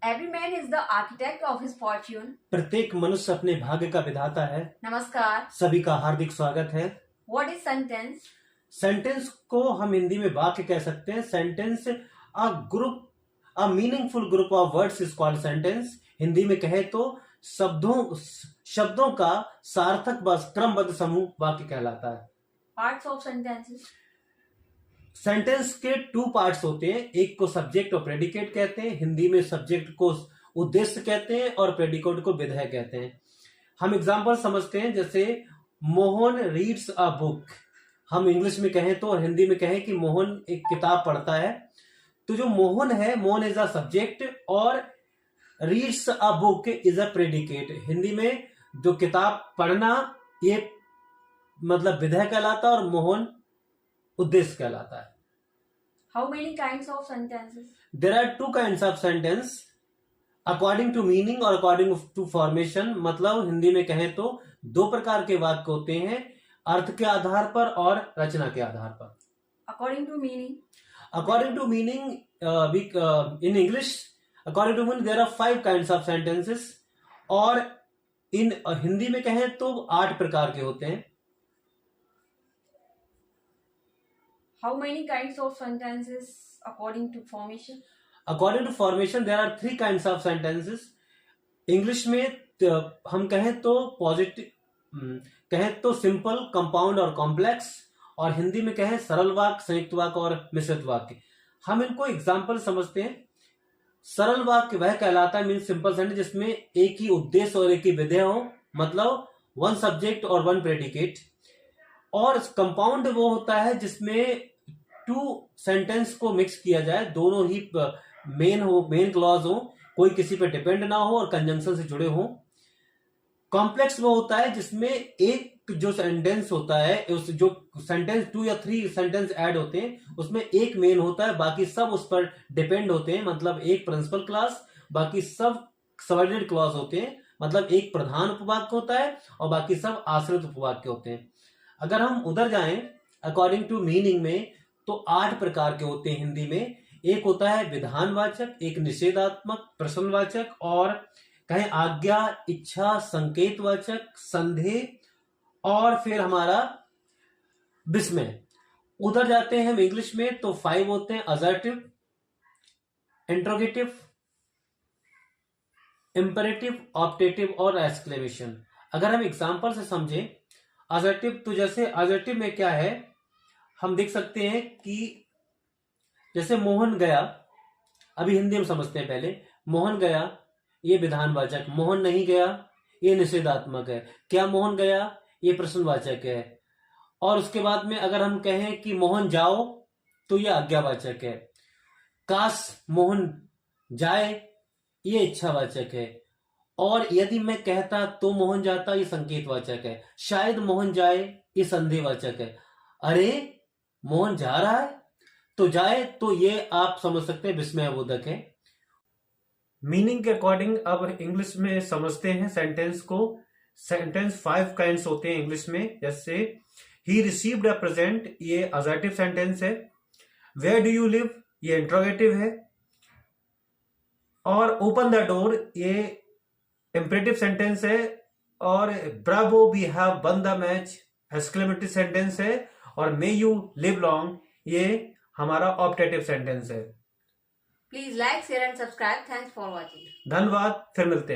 Every man is the architect of his fortune. प्रत्येक मनुष्य अपने भाग्य का विधाता है। नमस्कार। सभी का हार्दिक स्वागत है। What is sentence? सेंटेंस को हम हिंदी में वाक्य कह सकते हैं। Sentence a meaningful group of words is called sentence. Hindi में कहे तो शब्दों का सार्थक व क्रमबद्ध समूह वाक्य कहलाता है। Parts of sentences. सेंटेंस के 2 पार्ट्स होते हैं। एक को सब्जेक्ट और प्रेडिकेट कहते हैं। हिंदी में सब्जेक्ट को उद्देश्य कहते हैं और प्रेडिकेट को विधेय कहते हैं। हम एग्जांपल समझते हैं, जैसे मोहन रीड्स अ बुक। हम इंग्लिश में कहें तो और हिंदी में कहें कि मोहन एक किताब पढ़ता है, तो जो मोहन है, मोहन इज अ सब्जेक्ट और reads a book is a predicate. Hindi में जो किताब पढ़ना ये मतलब विधेय कहलाता है और मोहन उद्देश्य कहलाता है। How many kinds of sentences? There are 2 kinds of sentence according to meaning और according to formation। मतलब हिंदी में कहें तो 2 प्रकार के वाक्य होते हैं, अर्थ के आधार पर और रचना के आधार पर। According to meaning. According to meaning, in English, according to meaning there are 5 kinds of sentences और इन हिंदी में कहें तो 8 प्रकार के होते हैं। How many kinds of sentences according to formation? According to formation there are 3 kinds of sentences. English में हम कहें तो कहें तो सिंपल, कंपाउंड और कॉम्प्लेक्स, और हिंदी में कहें सरल वाक्य, संयुक्त वाक्य और मिश्रित वाक्य। हम इनको एग्जाम्पल समझते हैं। सरल वाक्य वह कहलाता है, मीन सिंपल सेंटेंस, जिसमें एक ही उद्देश्य और एक ही विधेय हो, मतलब 1 सब्जेक्ट और 1 प्रेडिकेट। और कंपाउंड वो होता है जिसमें 2 सेंटेंस को मिक्स किया जाए, दोनों ही मेन क्लॉज हो, कोई किसी पे डिपेंड ना हो और कंजंक्शन से जुड़े हो। कॉम्प्लेक्स वो होता है जिसमें एक जो सेंटेंस होता है, उस जो सेंटेंस 2 या 3 सेंटेंस ऐड होते हैं, उसमें एक मेन होता है, बाकी सब उस पर डिपेंड होते हैं। मतलब एक प्रिंसिपल क्लॉज, बाकी सब सबऑर्डिनेट क्लॉज होते हैं। मतलब एक प्रधान उपवाक्य होता है और बाकी सब आश्रित उपवाक्य होते हैं। अगर हम उधर जाएं अकॉर्डिंग टू मीनिंग में, तो 8 प्रकार के होते हैं हिंदी में। एक होता है विधानवाचक, एक निषेधात्मक, प्रश्नवाचक, और कहें आज्ञा, इच्छा, संकेतवाचक, संदेह, और फिर हमारा विस्मय। उधर जाते हैं हम इंग्लिश में तो 5 होते हैं, असर्टिव, इंट्रोगेटिव, इंपेरेटिव, ऑप्टेटिव और एक्सक्लेमेशन। अगर हम एग्जांपल से समझें असर्टिव, तो जैसे असर्टिव में क्या है, हम देख सकते हैं कि जैसे मोहन गया, अभी हिंदी में समझते हैं पहले। मोहन गया ये विधानवाचक, मोहन नहीं गया ये निषेधात्मक है, क्या मोहन गया ये प्रश्नवाचक है, और उसके बाद में अगर हम कहें कि मोहन जाओ तो ये आज्ञावाचक है। काश मोहन जाए ये इच्छावाचक है, और यदि मैं कहता तो मोहन जाता ये संकेतवाचक है। शायद मोहन जाए ये संदेहवाचक है। अरे मोहन जा रहा है तो जाए, तो ये आप समझ सकते हैं विस्मयबोधक है। मीनिंग के अकॉर्डिंग अब इंग्लिश में समझते हैं सेंटेंस को। सेंटेंस 5 काइंड्स होते हैं इंग्लिश में। जैसे ही रिसीव्ड अ प्रेजेंट, ये असर्टिव सेंटेंस है। वेयर डू यू लिव, ये इंट्रोगेटिव है। और ओपन द डोर, ये इंपेरेटिव सेंटेंस है। और bravo we have won the match, exclamatory sentence है। और मे यू लिव लॉन्ग, ये हमारा ऑप्टेटिव सेंटेंस है। Please like, share and subscribe. Thanks for watching. धन्यवाद, फिर मिलते हैं।